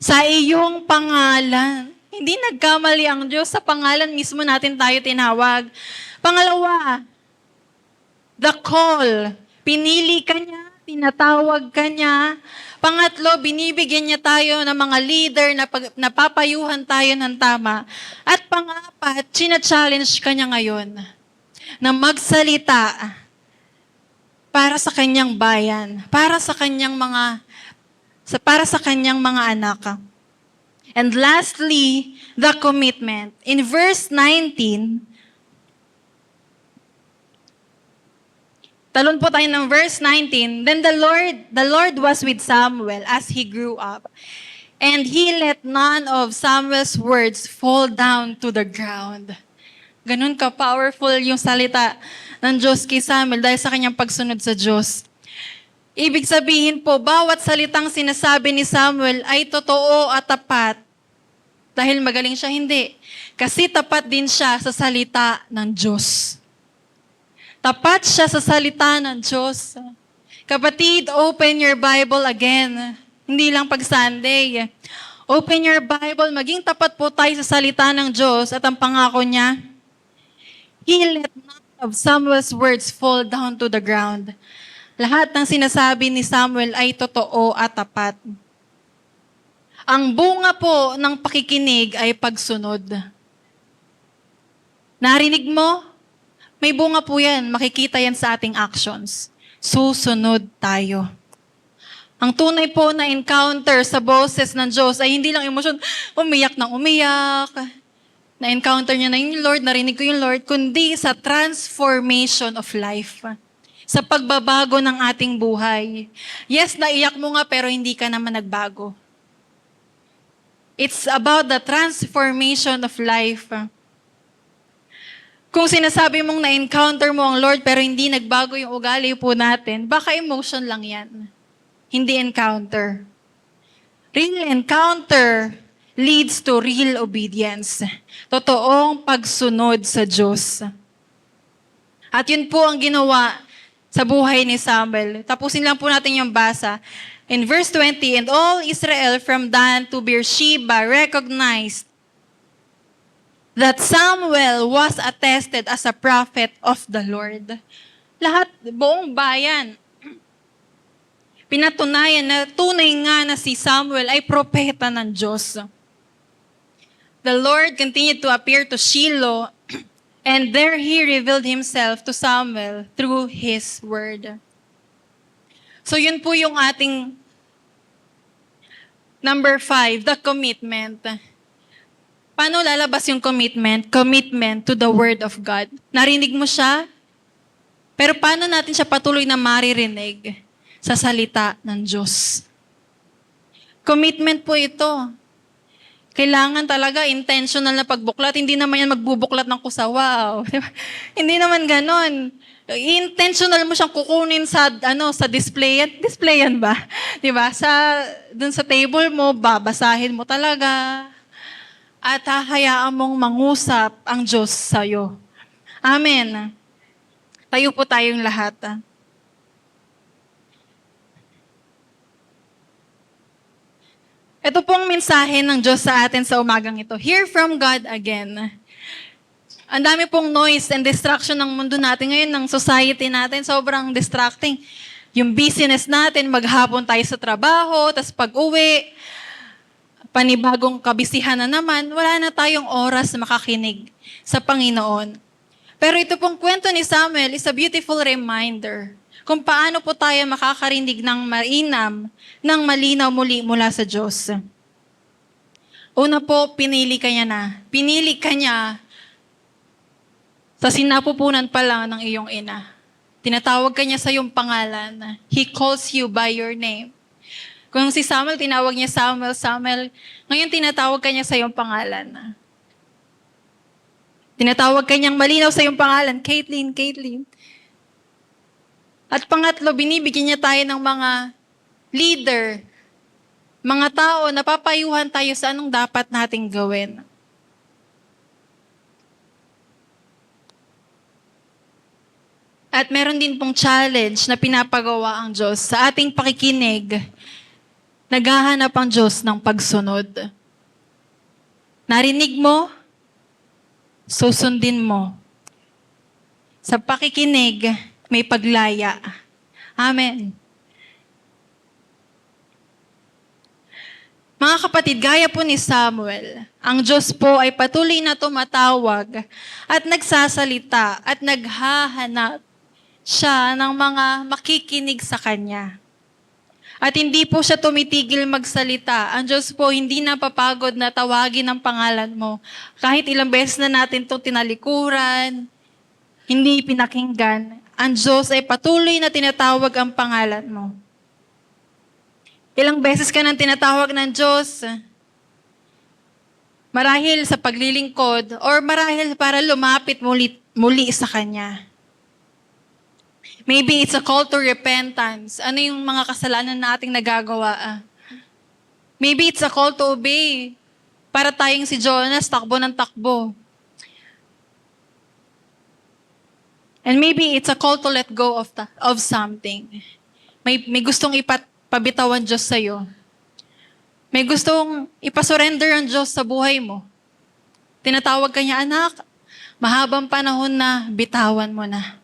Sa iyong pangalan. Hindi nagkamali ang Diyos. Sa pangalan mismo natin tayo tinawag. Pangalawa, the call. Pinili ka niya, tinatawag ka niya. Pangatlo, binibigyan niya tayo ng mga leader na napapayuhan tayo ng tama. At pang-apat, china-challenge ka niya ngayon na magsalita para sa kanyang bayan, para sa kanyang mga anak. And lastly, the commitment. In verse 19, talon po tayo ng verse 19. Then the Lord was with Samuel as he grew up. And he let none of Samuel's words fall down to the ground. Ganun ka-powerful yung salita ng Diyos kay Samuel dahil sa kanyang pagsunod sa Diyos. Ibig sabihin po, bawat salitang sinasabi ni Samuel ay totoo at tapat. Dahil magaling siya, hindi. Kasi tapat din siya sa salita ng Diyos. Tapat siya sa salita ng Diyos. Kapatid, open your Bible again. Hindi lang pag Sunday. Open your Bible. Maging tapat po tayo sa salita ng Diyos at ang pangako niya, He let none of Samuel's words fall down to the ground. Lahat ng sinasabi ni Samuel ay totoo at tapat. Ang bunga po ng pakikinig ay pagsunod. Narinig mo? May bunga po yan. Makikita yan sa ating actions. Susunod tayo. Ang tunay po na encounter sa boses ng Diyos ay hindi lang emosyon, umiyak ng umiyak. Na-encounter niya na yung Lord, narinig ko yung Lord, kundi sa transformation of life. Sa pagbabago ng ating buhay. Yes, naiyak mo nga pero hindi ka naman nagbago. It's about the transformation of life. Kung sinasabi mong na-encounter mo ang Lord pero hindi nagbago yung ugali po natin, baka emotion lang yan. Hindi encounter. Real encounter leads to real obedience. Totoong pagsunod sa Diyos. At yun po ang ginawa sa buhay ni Samuel. Tapusin lang po natin yung basa. In verse 20, and all Israel from Dan to Beersheba recognized that Samuel was attested as a prophet of the Lord. Lahat, buong bayan, pinatunayan na tunay nga na si Samuel ay propeta ng Diyos. The Lord continued to appear to Shiloh, and there He revealed Himself to Samuel through His word. So yun po yung ating number 5, the commitment. Paano lalabas yung commitment? Commitment to the Word of God. Narinig mo siya? Pero paano natin siya patuloy na maririnig? Sa salita ng Diyos. Commitment po ito. Kailangan talaga intentional na pagbuklat. Hindi naman yan magbubuklat ng kusawaw. Hindi naman ganon. Intentional mo siyang kukunin sa display. Display yan ba? 'Di ba? Dun sa table mo, babasahin mo talaga. At hahayaan mong mangusap ang Diyos sa'yo. Amen. Tayo po tayong lahat. Ito pong mensahe ng Diyos sa atin sa umagang ito. Hear from God again. Ang dami pong noise and distraction ng mundo natin ngayon, ng society natin, sobrang distracting. Yung business natin, maghapon tayo sa trabaho, tas pag-uwi, panibagong kabisihan na naman, wala na tayong oras makakinig sa Panginoon. Pero ito pong kwento ni Samuel is a beautiful reminder kung paano po tayo makakarinig ng mainam, ng malinaw muli mula sa Diyos. Una po, pinili ka niya na. Pinili ka niya sa sinapupunan pa lang ng iyong ina. Tinatawag ka niya sa iyong pangalan. He calls you by your name. Kung si Samuel, tinawag niya Samuel, Samuel. Ngayon, tinatawag ka niya sa iyong pangalan. Tinatawag ka niyang malinaw sa iyong pangalan, Caitlin, Caitlin. At pangatlo, binibigyan niya tayo ng mga leader, mga tao na papayuhan tayo sa anong dapat nating gawin. At meron din pong challenge na pinapagawa ang Diyos sa ating pakikinig. Naghahanap ang Diyos ng pagsunod. Narinig mo, susundin mo. Sa pakikinig, may paglaya. Amen. Mga kapatid, gaya po ni Samuel, ang Diyos po ay patuloy na tumatawag at nagsasalita at naghahanap siya ng mga makikinig sa Kanya. At hindi po siya tumitigil magsalita. Ang Diyos po hindi napapagod na tawagin ang pangalan mo. Kahit ilang beses na natin itong tinalikuran, hindi pinakinggan, ang Diyos ay patuloy na tinatawag ang pangalan mo. Ilang beses ka nang tinatawag ng Diyos, marahil sa paglilingkod, or marahil para lumapit muli sa Kanya. Maybe it's a call to repentance. Ano yung mga kasalanan nating nagagawa? Maybe it's a call to obey. Para tayong si Jonas, takbo ng takbo. And maybe it's a call to let go of something. May gustong ipabitawan Diyos sa'yo. May gustong ipasurrender ang Diyos sa buhay mo. Tinatawag ka niya, anak, mahabang panahon na, bitawan mo na.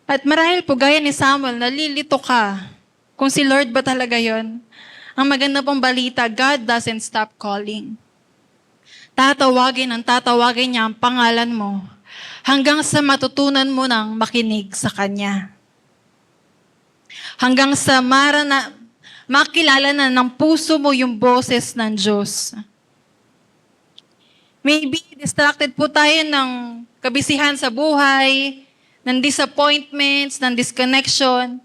At marahil po, gaya ni Samuel, nalilito ka kung si Lord ba talaga yon. Ang maganda pong balita, God doesn't stop calling. Tatawagin niya ang pangalan mo hanggang sa matutunan mo ng makinig sa Kanya. Hanggang sa makilala na ng puso mo yung boses ng Diyos. Maybe distracted po tayo ng kabisihan sa buhay, ng disappointments, ng disconnection.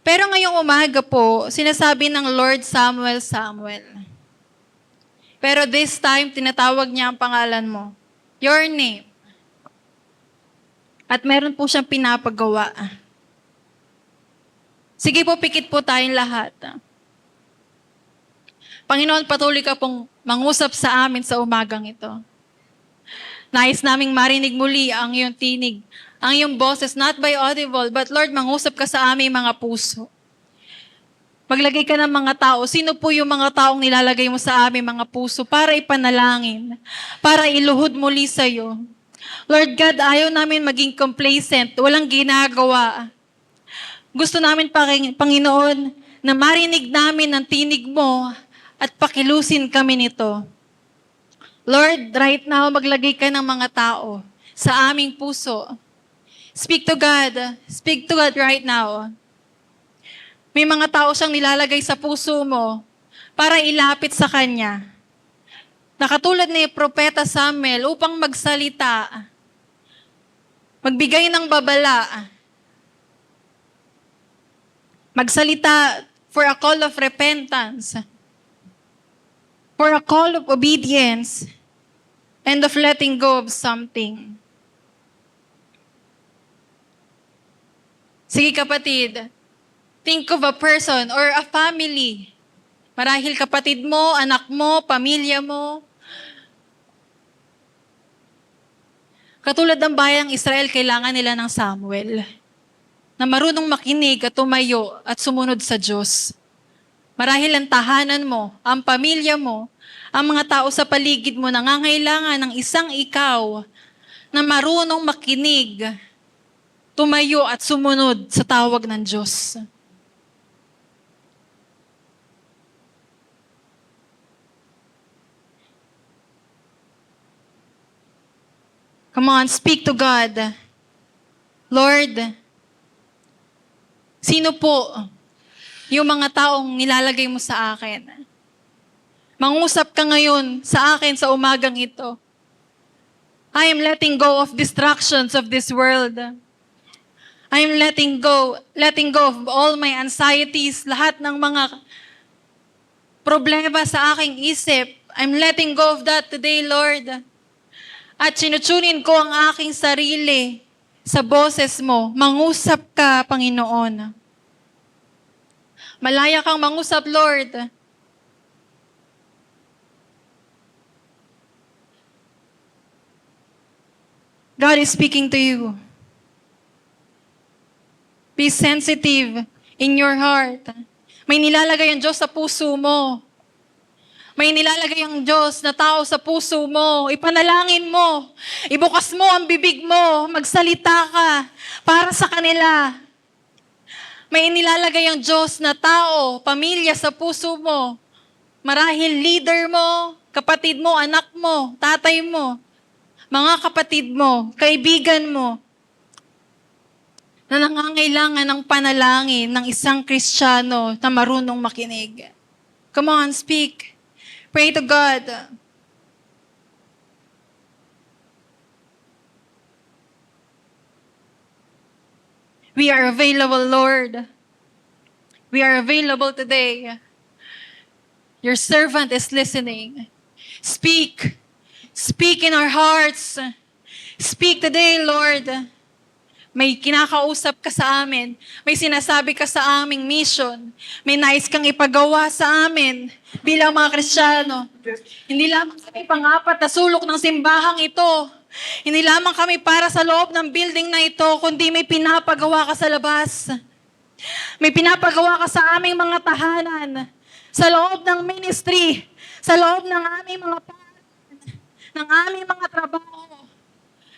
Pero ngayong umaga po, sinasabi ng Lord, Samuel, Samuel. Pero this time, tinatawag niya ang pangalan mo. Your name. At meron po siyang pinapagawa. Sige po, pikit po tayong lahat. Panginoon, patuloy ka pong mangusap sa amin sa umagang ito. Nais naming marinig muli ang iyong tinig, ang iyong boses, not by audible, but Lord, mangusap ka sa aming mga puso. Maglagay ka ng mga tao. Sino po yung mga taong nilalagay mo sa aming mga puso para ipanalangin, para iluhod muli sa iyo? Lord God, ayaw namin maging complacent, walang ginagawa. Gusto namin, Panginoon, na marinig namin ang tinig mo at pakilusin kami nito. Lord, right now, maglagay ka ng mga tao sa aming puso. Speak to God. Speak to God right now. May mga tao siyang nilalagay sa puso mo para ilapit sa Kanya. Nakatulad ni Propeta Samuel upang magsalita, magbigay ng babala, magsalita for a call of repentance, for a call of obedience, and of letting go of something. Sige kapatid, think of a person or a family. Marahil kapatid mo, anak mo, pamilya mo. Katulad ng bayang Israel, kailangan nila ng Samuel na marunong makinig at tumayo at sumunod sa Diyos. Marahil ang tahanan mo, ang pamilya mo, ang mga tao sa paligid mo nangangailangan ng isang ikaw na marunong makinig, tumayo at sumunod sa tawag ng Diyos. Come on, speak to God. Lord, sino po yung mga taong nilalagay mo sa akin? Mangusap ka ngayon sa akin sa umagang ito. I am letting go of distractions of this world. I am letting go of all my anxieties, lahat ng mga problema sa aking isip. I'm letting go of that today, Lord. At sinutunin ko ang aking sarili sa boses mo. Mangusap ka, Panginoon. Malaya kang mangusap, Lord. God is speaking to you. Be sensitive in your heart. May nilalagay ang Diyos sa puso mo. May nilalagay ang Diyos na tao sa puso mo. Ipanalangin mo. Ibukas mo ang bibig mo. Magsalita ka para sa kanila. May inilalagay ang Diyos na tao, pamilya sa puso mo. Marahil leader mo, kapatid mo, anak mo, tatay mo, mga kapatid mo, kaibigan mo, na nangangailangan ng panalangin ng isang Kristiyano na marunong makinig. Come on, speak. Pray to God. We are available, Lord. We are available today. Your servant is listening. Speak. Speak in our hearts. Speak today, Lord. May kinakausap ka sa amin. May sinasabi ka sa aming mission. May nais kang ipagawa sa amin bilang mga Kristiyano. Hindi lamang kami pang-apat na sulok ng simbahang ito. Hindi lamang kami para sa loob ng building na ito, kundi may pinapagawa ka sa labas. May pinapagawa ka sa aming mga tahanan, sa loob ng ministry, sa loob ng aming mga ng aming mga trabaho.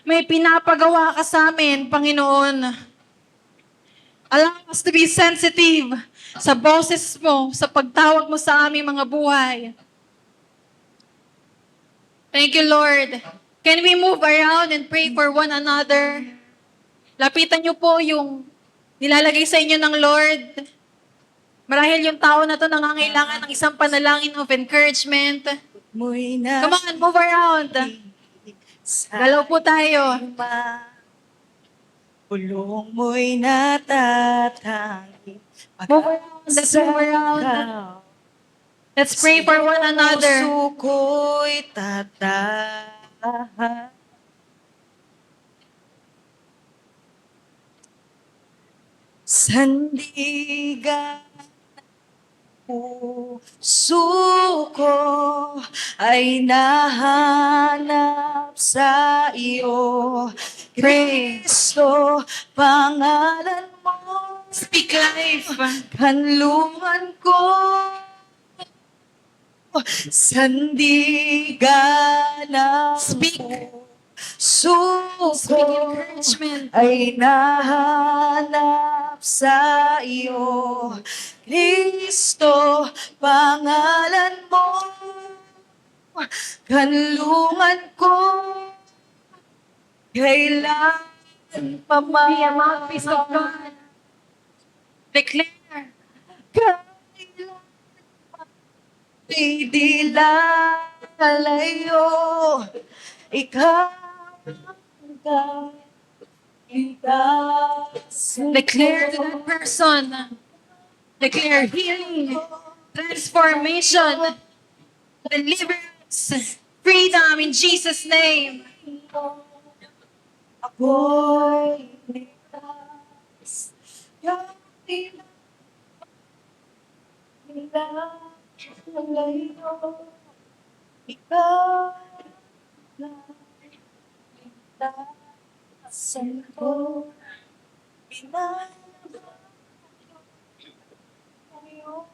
May pinapagawa ka sa amin, Panginoon. Allow us to be sensitive sa boses mo, sa pagtawag mo sa aming mga buhay. Thank you, Lord. Can we move around and pray for one another? Lapitan niyo po yung nilalagay sa inyo ng Lord. Marahil yung tao na to nangangailangan ng isang panalangin of encouragement. Come on, move around. Galaw po tayo. Pulong mo'y natatangi. Move around. Let's move around. Let's pray for one another. Puso ko'y tatahan. Sandigan puso ko ay nahanap sa iyo. Kristo, pangalan mo, Speak life. kanlungan ko. Sandigan ng Speak. puso Speak ko encouragement. ay nahanap sa iyo. Kristo, pangalan mo, kanlungan ko, kailan pa Be a mouthpiece of God. Declare. kailan ay di lalayo, ikaw ang Declare to that person. Declare healing, transformation, deliverance, freedom in Jesus' name. Ako'y ligtas, yung nilalayo, ikaw na ligtasan ko, pinababa tayo,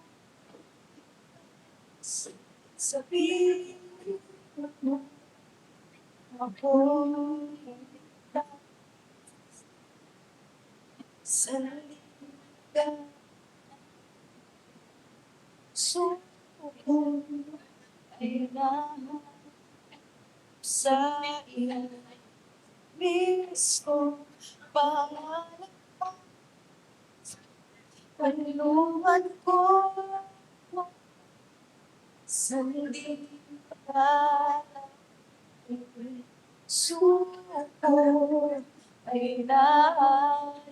sabihin mo, ako'y ligtas, sa liga, suko ay nahanap sa iyo. Kristo, pangalan mo, kanlungan ko, sandigan ng suko ay nahanap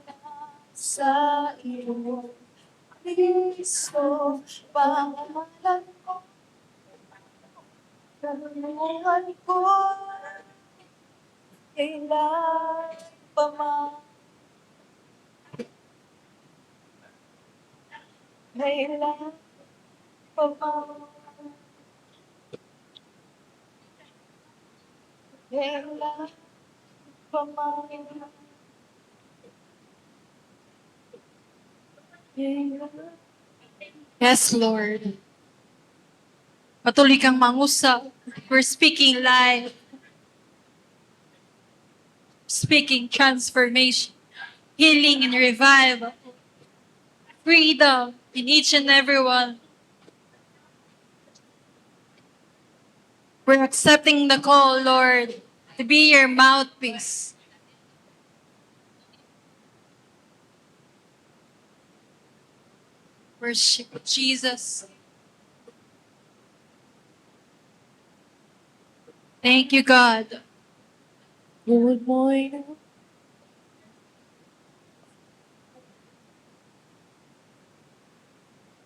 sa iyo. Kristo, pangalan mo, kanlungan ko, kailan pa man, kailan pa man, kailan pa man, kailan. Yes, Lord. Patuloy kang mangusap. We're speaking life. Speaking transformation. Healing and revival. Freedom in each and every one. We're accepting the call, Lord, to be your mouthpiece. Worship Jesus. Thank you, God. Good morning.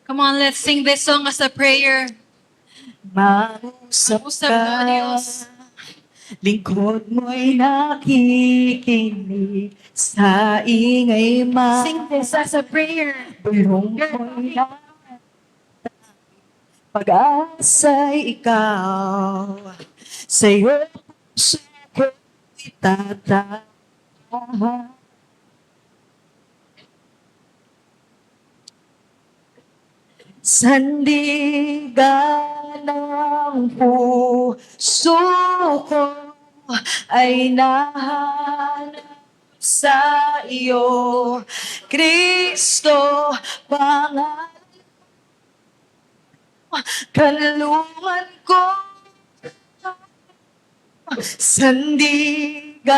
Come on, let's sing this song as a prayer. Mausap Usap ka, mo, Diyos. lingkod mo'y nakikinig sa ingay Sing this as a prayer. bulong mo'y pag-asa'y ikaw, sa'yo puso ko'y itatahan. Sandigan ng puso ko ay nahanap sa iyo, Kristo, pangalan, kanlungan ko. Sandigan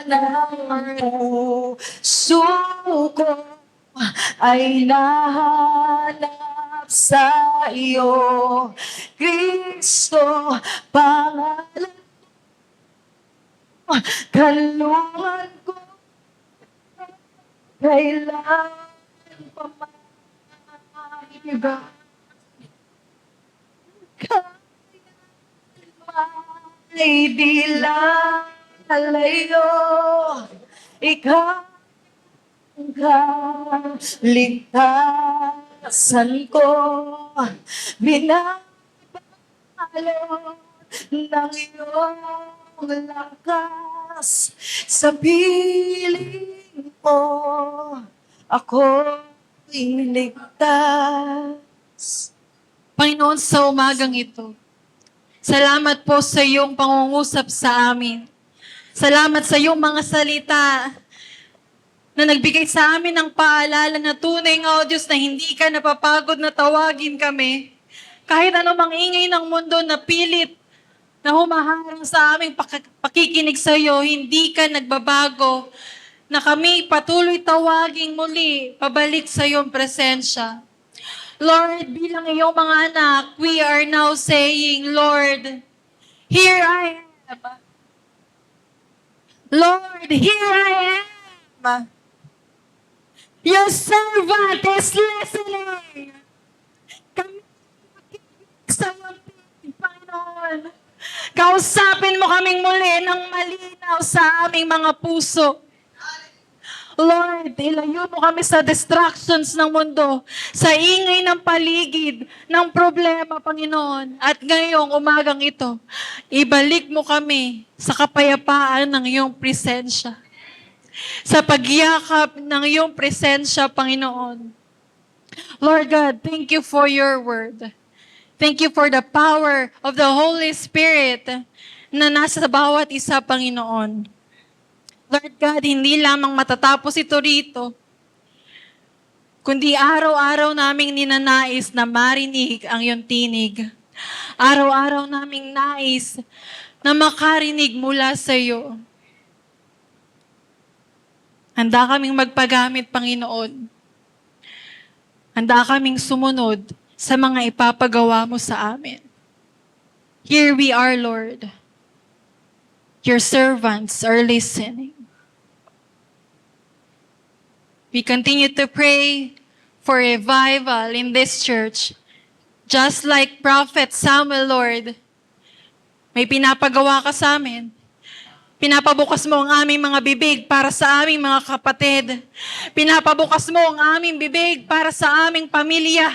ng puso ko ay nahanap sa iyo, Kristo, pangalan, kanlungan ko, kailan pa maiba, may dilang alayo, ikaw ang kaligtasan ko, binabalo ng iyong lakas sa piling mo, ako'y ligtas. Panginoon, sa umagang ito, salamat po sa iyong pangungusap sa amin. Salamat sa iyong mga salita na nagbigay sa amin ng paalala na tunay nga, O Diyos, na hindi ka napapagod na tawagin kami. Kahit anumang ingay ng mundo na pilit na humaharang sa aming pakikinig sa iyo, hindi ka nagbabago na kami patuloy tawagin muli, pabalik sa iyong presensya. Lord, bilang iyong mga anak, we are now saying, Lord, here I am. Lord, here I am. Your servant is listening. Kami makikinig sa iyong tinig, Panginoon. Kausapin mo kaming muli ng malinaw sa aming mga puso. Lord, ilayo mo kami sa distractions ng mundo, sa ingay ng paligid, ng problema, Panginoon. At ngayong umagang ito, ibalik mo kami sa kapayapaan ng iyong presensya. Sa pagyakap ng iyong presensya, Panginoon. Lord God, thank you for your word. Thank you for the power of the Holy Spirit na nasa bawat isa, Panginoon. Lord God, hindi lamang matatapos ito rito, kundi araw-araw naming ninanais na marinig ang iyong tinig. Araw-araw naming nais na makarinig mula sa iyo. Handa kaming magpagamit, Panginoon. Handa kaming sumunod sa mga ipapagawa mo sa amin. Here we are, Lord. Your servants are listening. We continue to pray for revival in this church. Just like Prophet Samuel, Lord, may pinapagawa ka sa amin. Pinapabukas mo ang aming mga bibig para sa aming mga kapatid. Pinapabukas mo ang aming bibig para sa aming pamilya.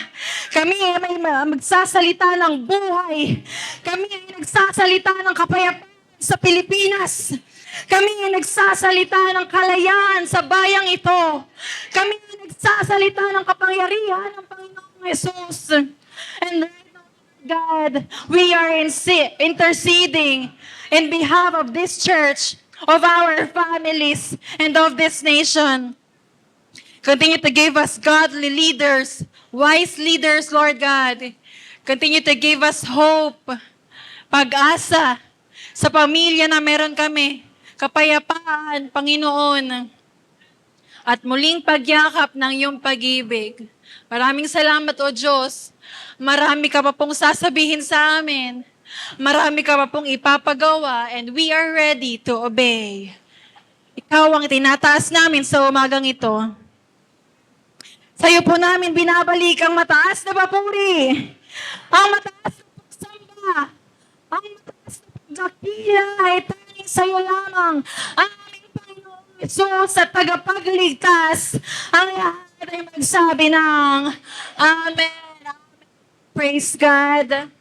Kami ay may magsasalita ng buhay. Kami ay nagsasalita ng kapayapaan sa Pilipinas. Kami ay nagsasalita ng kalayaan sa bayang ito. Kami ay nagsasalita ng kapangyarihan ng Panginoong Jesus. And right now, God, we are interceding in behalf of this church, of our families, and of this nation. Continue to give us godly leaders, wise leaders, Lord God. Continue to give us hope, pag-asa sa pamilya na meron kami, kapayapaan, Panginoon, at muling pagyakap ng iyong pag-ibig. Maraming salamat, O Diyos. Marami ka pa pong sasabihin sa amin. Marami ka pa pong ipapagawa, and we are ready to obey. Ikaw ang tinataas namin sa umagang ito. Sa iyo po namin binabalik ang mataas na papuri, ang mataas na pagsamba, ang mataas na pagdakila ay tanging sa iyo lamang, ang aming Panginoong Jesus at tagapagligtas. Ang lahat ay magsabi ng Amen. Amen. Praise God.